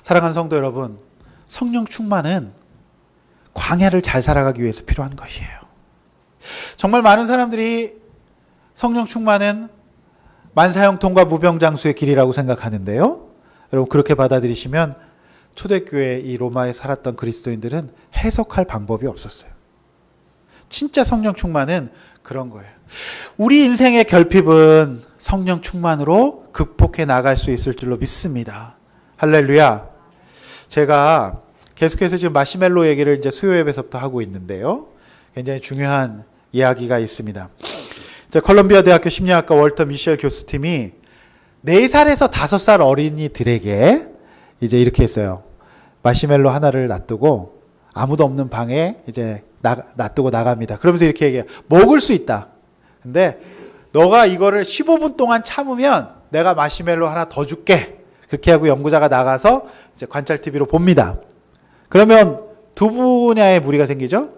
사랑하는 성도 여러분, 성령 충만은 광야를 잘 살아가기 위해서 필요한 것이에요. 정말 많은 사람들이 성령 충만은 만사형통과 무병장수의 길이라고 생각하는데요. 여러분 그렇게 받아들이시면 초대교회 이 로마에 살았던 그리스도인들은 해석할 방법이 없었어요. 진짜 성령 충만은 그런 거예요. 우리 인생의 결핍은 성령 충만으로 극복해 나갈 수 있을 줄로 믿습니다. 할렐루야. 제가 계속해서 지금 마시멜로 얘기를 이제 수요 예배서부터 하고 있는데요. 굉장히 중요한 이야기가 있습니다. 컬럼비아 대학교 심리학과 월터 미셸 교수팀이 4살에서 5살 어린이들에게 이제 이렇게 했어요. 마시멜로 하나를 놔두고 아무도 없는 방에 이제 놔두고 나갑니다. 그러면서 이렇게 얘기해요. 먹을 수 있다. 근데 너가 이거를 15분 동안 참으면 내가 마시멜로 하나 더 줄게. 그렇게 하고 연구자가 나가서 이제 관찰 TV로 봅니다. 그러면 두 분야의 무리가 생기죠.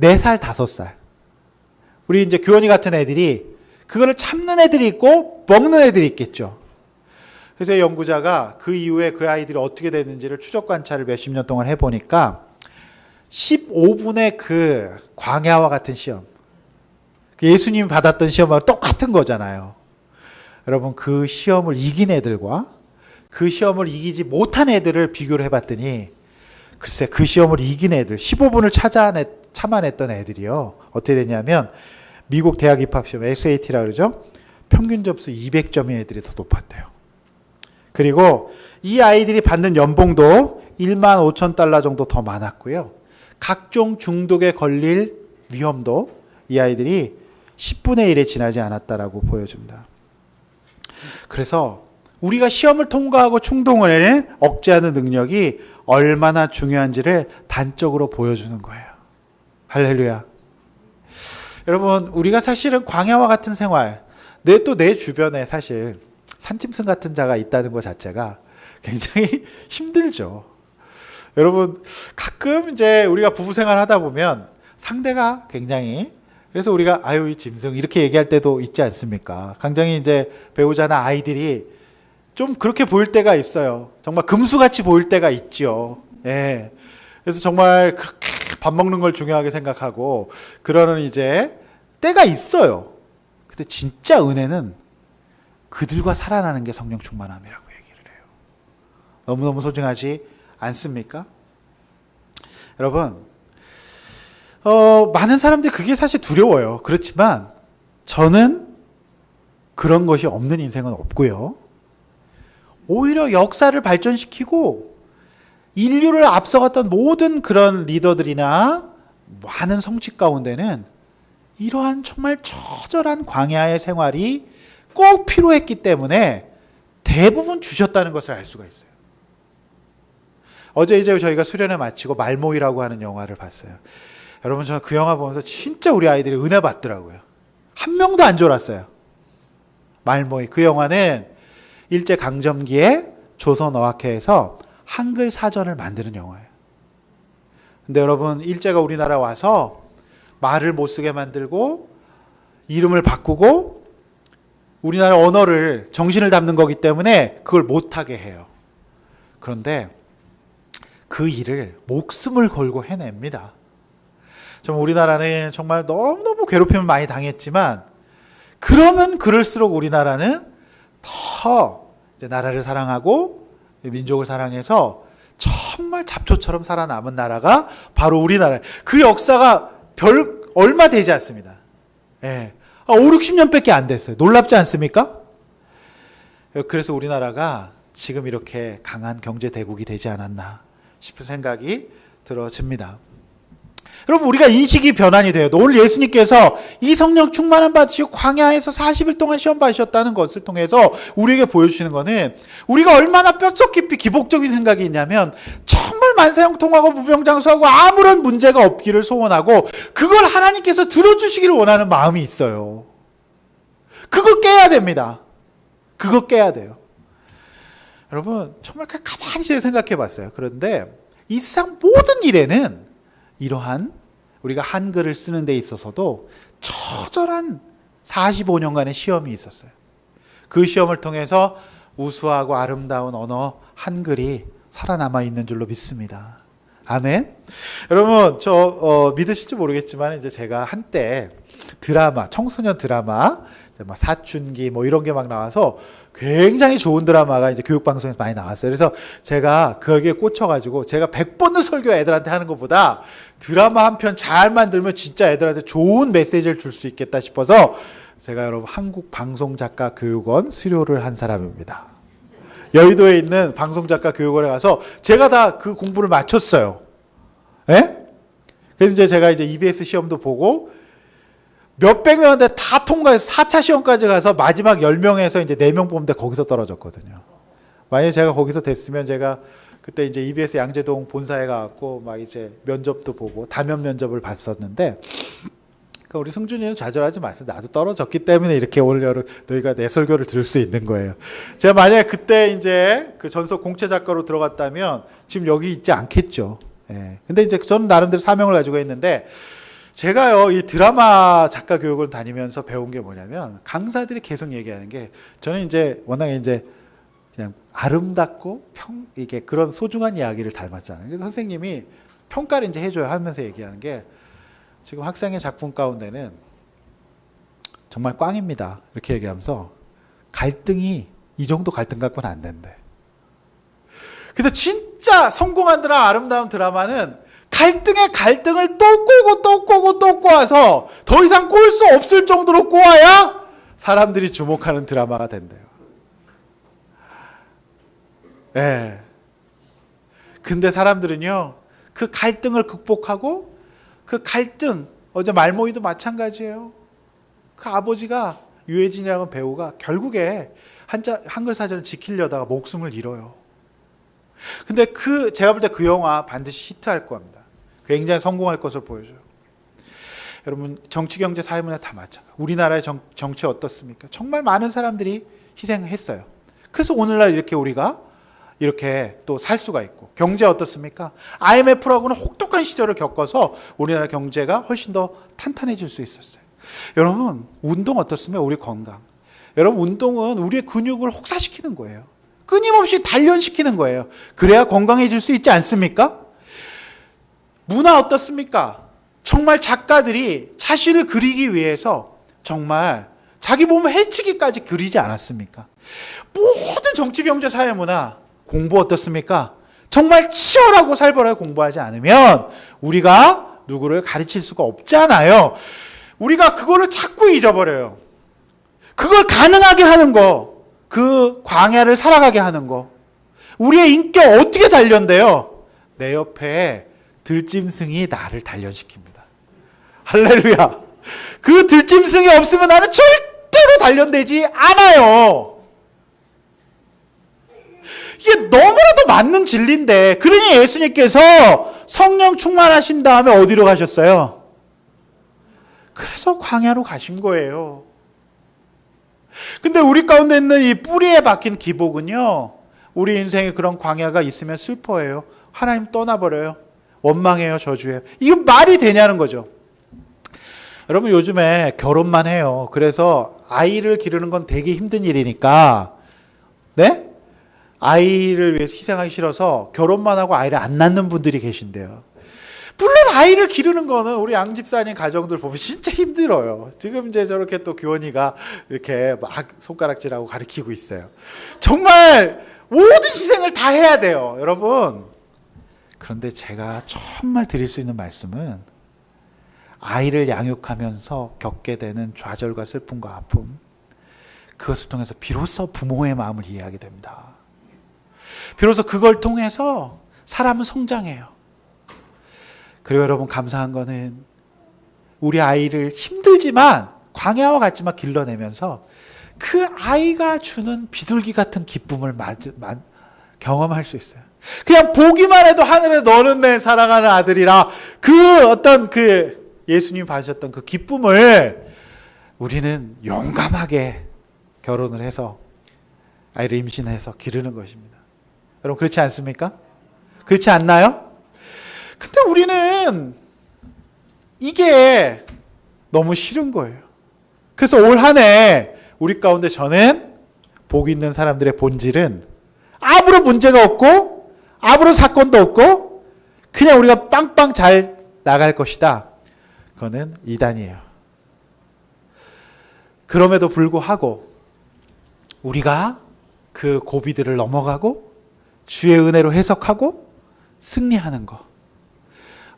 4살, 5살. 우리 이제 규원이 같은 애들이 그거를 참는 애들이 있고 먹는 애들이 있겠죠. 그래서 연구자가 그 이후에 그 아이들이 어떻게 됐는지를 추적 관찰을 몇십 년 동안 해보니까 15분의 그 광야와 같은 시험, 예수님이 받았던 시험하고 똑같은 거잖아요. 여러분 그 시험을 이긴 애들과 그 시험을 이기지 못한 애들을 비교를 해봤더니 글쎄 그 시험을 이긴 애들 15분을 참아냈던 애들이요. 어떻게 됐냐면 미국 대학 입학시험 SAT라 그러죠. 평균 점수 200점의 애들이 더 높았대요. 그리고 이 아이들이 받는 연봉도 1만 5천 달러 정도 더 많았고요. 각종 중독에 걸릴 위험도 이 아이들이 10분의 1에 지나지 않았다라고 보여줍니다. 그래서 우리가 시험을 통과하고 충동을 억제하는 능력이 얼마나 중요한지를 단적으로 보여주는 거예요. 할렐루야. 여러분 우리가 사실은 광야와 같은 생활, 내 주변에 사실 산짐승 같은 자가 있다는 것 자체가 굉장히 힘들죠. 여러분 가끔 이제 우리가 부부 생활 하다 보면 상대가 굉장히, 그래서 우리가 아유 이 짐승 이렇게 얘기할 때도 있지 않습니까? 굉장히 이제 배우자나 아이들이 좀 그렇게 보일 때가 있어요. 정말 금수같이 보일 때가 있죠. 예. 그래서 정말 그렇게 밥 먹는 걸 중요하게 생각하고 그러는 이제 때가 있어요. 근데 진짜 은혜는 그들과 살아나는 게 성령 충만함이라고 얘기를 해요. 너무너무 소중하지 않습니까? 여러분, 많은 사람들이 그게 사실 두려워요. 그렇지만 저는 그런 것이 없는 인생은 없고요. 오히려 역사를 발전시키고 인류를 앞서갔던 모든 그런 리더들이나 많은 성취 가운데는 이러한 정말 처절한 광야의 생활이 꼭 필요했기 때문에 대부분 주셨다는 것을 알 수가 있어요. 어제 이제 저희가 수련회 마치고 말모이라고 하는 영화를 봤어요. 여러분, 저는 그 영화 보면서 진짜 우리 아이들이 은혜 받더라고요. 한 명도 안 졸았어요. 말모이. 그 영화는 일제강점기에 조선어학회에서 한글 사전을 만드는 영화예요. 근데 여러분, 일제가 우리나라 와서 말을 못 쓰게 만들고 이름을 바꾸고 우리나라 언어를 정신을 담는 거기 때문에 그걸 못하게 해요. 그런데 그 일을 목숨을 걸고 해냅니다. 좀 우리나라는 정말 너무너무 괴롭힘을 많이 당했지만 그러면 그럴수록 우리나라는 더 이제 나라를 사랑하고 민족을 사랑해서 정말 잡초처럼 살아남은 나라가 바로 우리나라예요. 그 역사가 얼마 되지 않습니다. 예. 5, 60년밖에 안 됐어요. 놀랍지 않습니까? 그래서 우리나라가 지금 이렇게 강한 경제 대국이 되지 않았나 싶은 생각이 들어집니다. 여러분, 우리가 인식이 변환이 돼요. 오늘 예수님께서 이 성령 충만함 받으시고 광야에서 40일 동안 시험 받으셨다는 것을 통해서 우리에게 보여주시는 것은 우리가 얼마나 뼛속 깊이 기복적인 생각이 있냐면 정말 만사형통하고 무병장수하고 아무런 문제가 없기를 소원하고 그걸 하나님께서 들어주시기를 원하는 마음이 있어요. 그거 깨야 됩니다. 그거 깨야 돼요. 여러분, 정말 가만히 생각해 봤어요. 그런데 이 세상 모든 일에는 이러한 우리가 한글을 쓰는 데 있어서도 처절한 45년간의 시험이 있었어요. 그 시험을 통해서 우수하고 아름다운 언어 한글이 살아남아 있는 줄로 믿습니다. 아멘. 여러분, 믿으실지 모르겠지만 이제 제가 한때 드라마, 청소년 드라마, 사춘기 이런 게 막 나와서 굉장히 좋은 드라마가 이제 교육방송에서 많이 나왔어요. 그래서 제가 거기에 꽂혀가지고 제가 100번을 설교 애들한테 하는 것보다 드라마 한 편 잘 만들면 진짜 애들한테 좋은 메시지를 줄 수 있겠다 싶어서 제가 여러분 한국방송작가교육원 수료를 한 사람입니다. 여의도에 있는 방송작가교육원에 가서 제가 다 그 공부를 마쳤어요. 예? 그래서 이제 제가 이제 EBS 시험도 보고 몇백 명한테 다 통과해서 4차 시험까지 가서 마지막 10명에서 이제 4명 뽑는데 거기서 떨어졌거든요. 만약에 제가 거기서 됐으면 제가 그때 이제 EBS 양재동 본사에 가고 막 이제 면접도 보고 다면 면접을 봤었는데 그러니까 우리 승준이는 좌절하지 마세요. 나도 떨어졌기 때문에 이렇게 오늘 너희가 내 설교를 들을 수 있는 거예요. 제가 만약에 그때 이제 그 전속 공채 작가로 들어갔다면 지금 여기 있지 않겠죠. 예. 근데 이제 저는 나름대로 사명을 가지고 있는데 제가요, 이 드라마 작가 교육을 다니면서 배운 게 뭐냐면 강사들이 계속 얘기하는 게 저는 이제 워낙에 이제 그냥 아름답고 이게 그런 소중한 이야기를 닮았잖아요. 그래서 선생님이 평가를 이제 해줘야 하면서 얘기하는 게 지금 학생의 작품 가운데는 정말 꽝입니다. 이렇게 얘기하면서 갈등이 이 정도 갈등 갖고는 안 된대. 그래서 진짜 성공한 드라마, 아름다운 드라마는 갈등에 갈등을 또 꼬고 또 꼬고 또 꼬아서 더 이상 꼬을 수 없을 정도로 꼬아야 사람들이 주목하는 드라마가 된대요. 예. 근데 사람들은요, 그 갈등을 극복하고 그 갈등, 어제 말모이도 마찬가지예요. 그 아버지가 유해진이라는 배우가 결국에 한글 사전을 지키려다가 목숨을 잃어요. 근데 제가 볼 때 그 영화 반드시 히트할 겁니다. 굉장히 성공할 것을 보여줘요. 여러분, 정치, 경제, 사회, 문화 다 마찬가지예요. 우리나라의 정치 어떻습니까? 정말 많은 사람들이 희생했어요. 그래서 오늘날 이렇게 우리가 이렇게 또 살 수가 있고, 경제 어떻습니까? IMF라고는 혹독한 시절을 겪어서 우리나라 경제가 훨씬 더 탄탄해질 수 있었어요. 여러분, 운동 어떻습니까? 우리 건강. 여러분, 운동은 우리의 근육을 혹사시키는 거예요. 끊임없이 단련시키는 거예요. 그래야 건강해질 수 있지 않습니까? 문화 어떻습니까? 정말 작가들이 자신을 그리기 위해서 정말 자기 몸을 해치기까지 그리지 않았습니까? 모든 정치, 경제, 사회, 문화 공부 어떻습니까? 정말 치열하고 살벌하게 공부하지 않으면 우리가 누구를 가르칠 수가 없잖아요. 우리가 그거를 자꾸 잊어버려요. 그걸 가능하게 하는 거, 그 광야를 살아가게 하는 거. 우리의 인격 어떻게 단련돼요? 내 옆에 들짐승이 나를 단련시킵니다. 할렐루야. 그 들짐승이 없으면 나는 절대로 단련되지 않아요. 이게 너무나도 맞는 진리인데, 그러니 예수님께서 성령 충만하신 다음에 어디로 가셨어요? 그래서 광야로 가신 거예요. 근데 우리 가운데 있는 이 뿌리에 박힌 기복은요, 우리 인생에 그런 광야가 있으면 슬퍼해요. 하나님 떠나버려요. 원망해요. 저주해요. 이거 말이 되냐는 거죠. 여러분, 요즘에 결혼만 해요. 그래서 아이를 기르는 건 되게 힘든 일이니까, 네? 아이를 위해서 희생하기 싫어서 결혼만 하고 아이를 안 낳는 분들이 계신데요. 물론 아이를 기르는 거는 우리 양집사님 가정들 보면 진짜 힘들어요. 지금 이제 저렇게 또 규원이가 이렇게 막 손가락질하고 가르치고 있어요. 정말 모든 희생을 다 해야 돼요, 여러분. 그런데 제가 정말 드릴 수 있는 말씀은, 아이를 양육하면서 겪게 되는 좌절과 슬픔과 아픔, 그것을 통해서 비로소 부모의 마음을 이해하게 됩니다. 비로소 그걸 통해서 사람은 성장해요. 그리고 여러분, 감사한 거는 우리 아이를 힘들지만 광야와 같지만 길러내면서 그 아이가 주는 비둘기 같은 기쁨을 경험할 수 있어요. 그냥 보기만 해도 하늘에 너는 내 사랑하는 아들이라, 그 어떤 그 예수님이 받으셨던 그 기쁨을 우리는 용감하게 결혼을 해서 아이를 임신해서 기르는 것입니다. 여러분, 그렇지 않습니까? 그렇지 않나요? 근데 우리는 이게 너무 싫은 거예요. 그래서 올 한 해 우리 가운데 저는 복 있는 사람들의 본질은 아무런 문제가 없고 아무런 사건도 없고 그냥 우리가 빵빵 잘 나갈 것이다. 그거는 이단이에요. 그럼에도 불구하고 우리가 그 고비들을 넘어가고 주의 은혜로 해석하고 승리하는 거,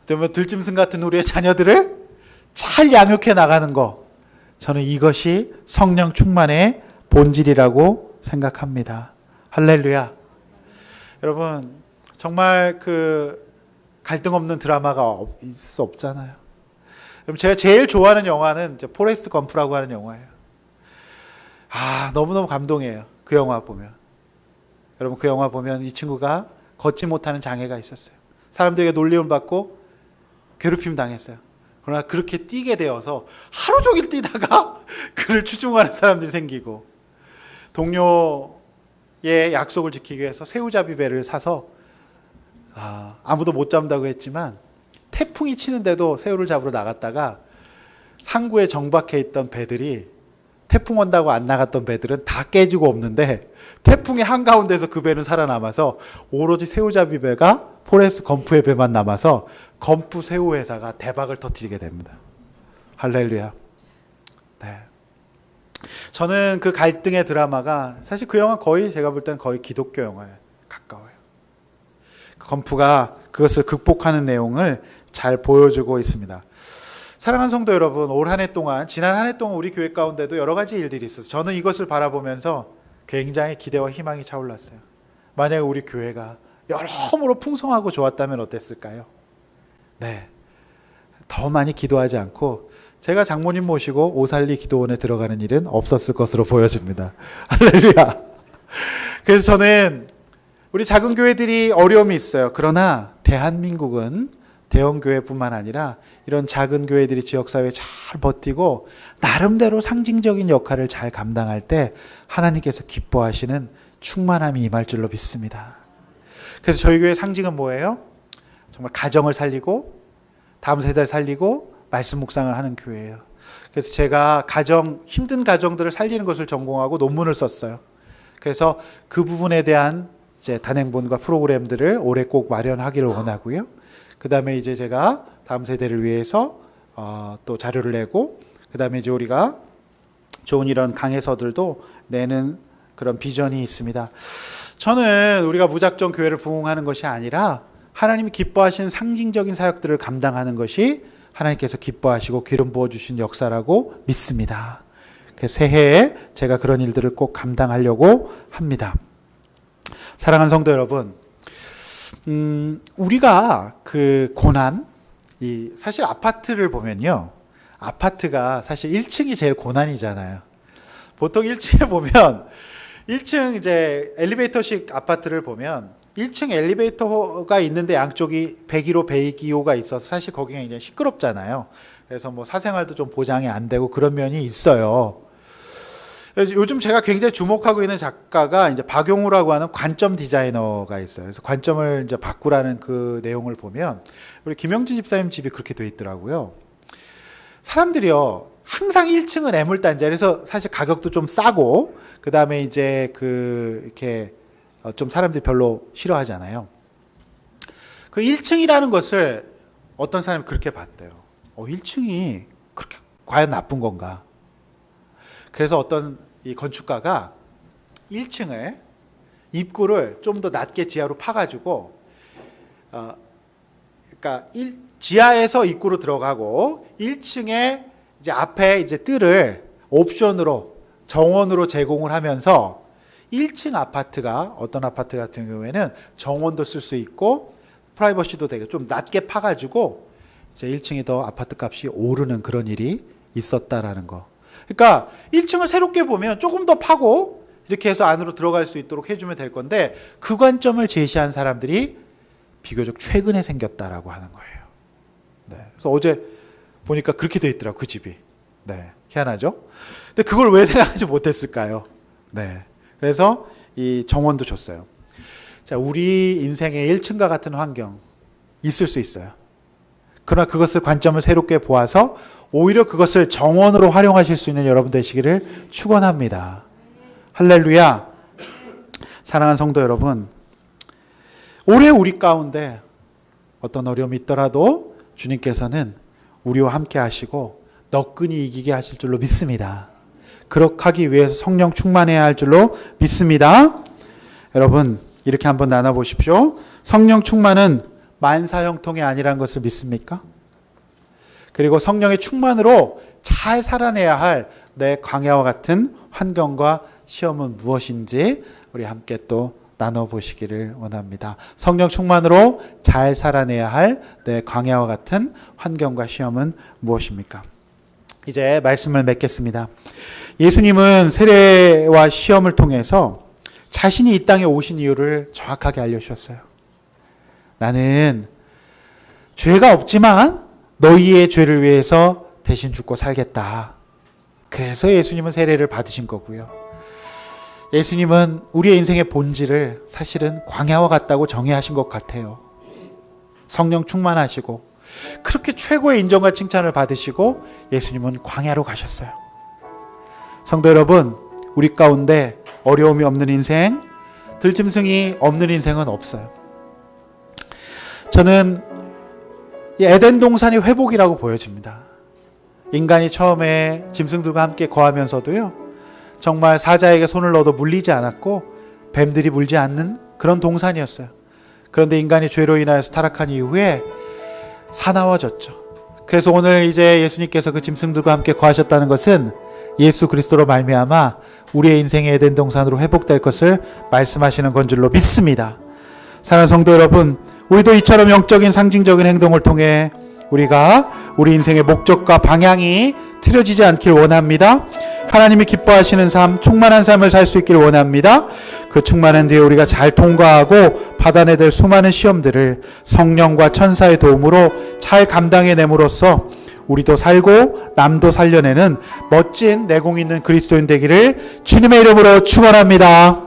그러면 들짐승 같은 우리의 자녀들을 잘 양육해 나가는 거, 저는 이것이 성령 충만의 본질이라고 생각합니다. 할렐루야. 여러분, 정말 그 갈등 없는 드라마가 있을 수 없잖아요. 그럼 제가 제일 좋아하는 영화는 이제 포레스트 검프라고 하는 영화예요. 너무너무 감동이에요. 그 영화 보면. 여러분, 그 영화 보면 이 친구가 걷지 못하는 장애가 있었어요. 사람들에게 놀림을 받고 괴롭힘 당했어요. 그러나 그렇게 뛰게 되어서 하루 종일 뛰다가 그를 추종하는 사람들이 생기고, 동료의 약속을 지키기 위해서 새우잡이 배를 사서 아무도 못 잡는다고 했지만 태풍이 치는데도 새우를 잡으러 나갔다가 항구에 정박해 있던 배들이, 태풍 온다고 안 나갔던 배들은 다 깨지고 없는데 태풍의 한가운데서 그 배는 살아남아서 오로지 새우잡이 배가 포레스트 검프의 배만 남아서 검프 새우 회사가 대박을 터뜨리게 됩니다. 할렐루야. 네. 저는 그 갈등의 드라마가, 사실 그 영화 거의 제가 볼 때는 거의 기독교 영화에 가까워요. 검프가 그것을 극복하는 내용을 잘 보여주고 있습니다. 사랑하는 성도 여러분, 올 한 해 동안, 지난 한 해 동안 우리 교회 가운데도 여러 가지 일들이 있어서 저는 이것을 바라보면서 굉장히 기대와 희망이 차올랐어요. 만약에 우리 교회가 여러모로 풍성하고 좋았다면 어땠을까요? 네, 더 많이 기도하지 않고 제가 장모님 모시고 오살리 기도원에 들어가는 일은 없었을 것으로 보여집니다. 할렐루야. 그래서 저는 우리 작은 교회들이 어려움이 있어요. 그러나 대한민국은 대형 교회뿐만 아니라 이런 작은 교회들이 지역사회에 잘 버티고 나름대로 상징적인 역할을 잘 감당할 때 하나님께서 기뻐하시는 충만함이 임할 줄로 믿습니다. 그래서 저희 교회의 상징은 뭐예요? 정말 가정을 살리고 다음 세대를 살리고 말씀 묵상을 하는 교회예요. 그래서 제가 힘든 가정들을 살리는 것을 전공하고 논문을 썼어요. 그래서 그 부분에 대한 이제 단행본과 프로그램들을 올해 꼭 마련하기를 원하고요. 그 다음에 이제 제가 다음 세대를 위해서 또 자료를 내고, 그 다음에 이제 우리가 좋은 이런 강해서들도 내는 그런 비전이 있습니다. 저는 우리가 무작정 교회를 부흥하는 것이 아니라 하나님이 기뻐하시는 상징적인 사역들을 감당하는 것이 하나님께서 기뻐하시고 기름 부어주신 역사라고 믿습니다. 그래서 새해에 제가 그런 일들을 꼭 감당하려고 합니다. 사랑하는 성도 여러분, 우리가 그 고난, 사실 아파트를 보면요, 아파트가 사실 1층이 제일 고난이잖아요. 보통 1층에 보면 1층 이제 엘리베이터식 아파트를 보면 1층 엘리베이터가 있는데 양쪽이 101호, 102호가 있어서 사실 거기가 이제 시끄럽잖아요. 그래서 뭐 사생활도 좀 보장이 안 되고 그런 면이 있어요. 그래서 요즘 제가 굉장히 주목하고 있는 작가가 이제 박용우라고 하는 관점 디자이너가 있어요. 그래서 관점을 이제 바꾸라는 그 내용을 보면 우리 김영진 집사님 집이 그렇게 돼 있더라고요. 사람들이요, 항상 1층은 애물단지, 그래서 사실 가격도 좀 싸고, 그 다음에 이제 이렇게 좀 사람들이 별로 싫어하잖아요. 그 1층이라는 것을 어떤 사람이 그렇게 봤대요. 1층이 그렇게 과연 나쁜 건가? 그래서 어떤 이 건축가가 1층을 입구를 좀 더 낮게 지하로 파가지고, 그러니까 지하에서 입구로 들어가고 1층에 이제 앞에 이제 뜰을 옵션으로 정원으로 제공을 하면서 1층 아파트가, 어떤 아파트 같은 경우에는 정원도 쓸 수 있고 프라이버시도 되게 좀 낮게 파가지고 이제 1층이 더 아파트 값이 오르는 그런 일이 있었다라는 거. 그러니까 1층을 새롭게 보면 조금 더 파고 이렇게 해서 안으로 들어갈 수 있도록 해주면 될 건데, 그 관점을 제시한 사람들이 비교적 최근에 생겼다라고 하는 거예요. 네. 그래서 어제 보니까 그렇게 돼 있더라고, 그 집이. 네. 희한하죠? 근데 그걸 왜 생각하지 못했을까요? 네. 그래서 이 정원도 줬어요. 자, 우리 인생의 1층과 같은 환경 있을 수 있어요. 그러나 그것을 관점을 새롭게 보아서 오히려 그것을 정원으로 활용하실 수 있는 여러분 되시기를 축원합니다. 할렐루야. 사랑하는 성도 여러분, 올해 우리 가운데 어떤 어려움이 있더라도 주님께서는 우리와 함께 하시고 너끈히 이기게 하실 줄로 믿습니다. 그렇게 하기 위해서 성령 충만해야 할 줄로 믿습니다. 여러분, 이렇게 한번 나눠보십시오. 성령 충만은 만사형통이 아니라는 것을 믿습니까? 그리고 성령의 충만으로 잘 살아내야 할 내 광야와 같은 환경과 시험은 무엇인지 우리 함께 또 나눠보시기를 원합니다. 성령 충만으로 잘 살아내야 할 내 광야와 같은 환경과 시험은 무엇입니까? 이제 말씀을 맺겠습니다. 예수님은 세례와 시험을 통해서 자신이 이 땅에 오신 이유를 정확하게 알려주셨어요. 나는 죄가 없지만 너희의 죄를 위해서 대신 죽고 살겠다. 그래서 예수님은 세례를 받으신 거고요. 예수님은 우리의 인생의 본질을 사실은 광야와 같다고 정의하신 것 같아요. 성령 충만하시고 그렇게 최고의 인정과 칭찬을 받으시고 예수님은 광야로 가셨어요. 성도 여러분, 우리 가운데 어려움이 없는 인생, 들짐승이 없는 인생은 없어요. 저는 이 에덴 동산이 회복이라고 보여집니다. 인간이 처음에 짐승들과 함께 거하면서도요, 정말 사자에게 손을 넣어도 물리지 않았고 뱀들이 물지 않는 그런 동산이었어요. 그런데 인간이 죄로 인하여서 타락한 이후에 사나워졌죠. 그래서 오늘 이제 예수님께서 그 짐승들과 함께 거하셨다는 것은 예수 그리스도로 말미암아 우리의 인생의 에덴 동산으로 회복될 것을 말씀하시는 건 줄로 믿습니다. 사랑하는 성도 여러분, 우리도 이처럼 영적인 상징적인 행동을 통해 우리가 우리 인생의 목적과 방향이 틀어지지 않길 원합니다. 하나님이 기뻐하시는 삶, 충만한 삶을 살 수 있길 원합니다. 그 충만한 뒤에 우리가 잘 통과하고 받아내야 될 수많은 시험들을 성령과 천사의 도움으로 잘 감당해냄으로써 우리도 살고 남도 살려내는 멋진 내공 있는 그리스도인 되기를 주님의 이름으로 축원합니다.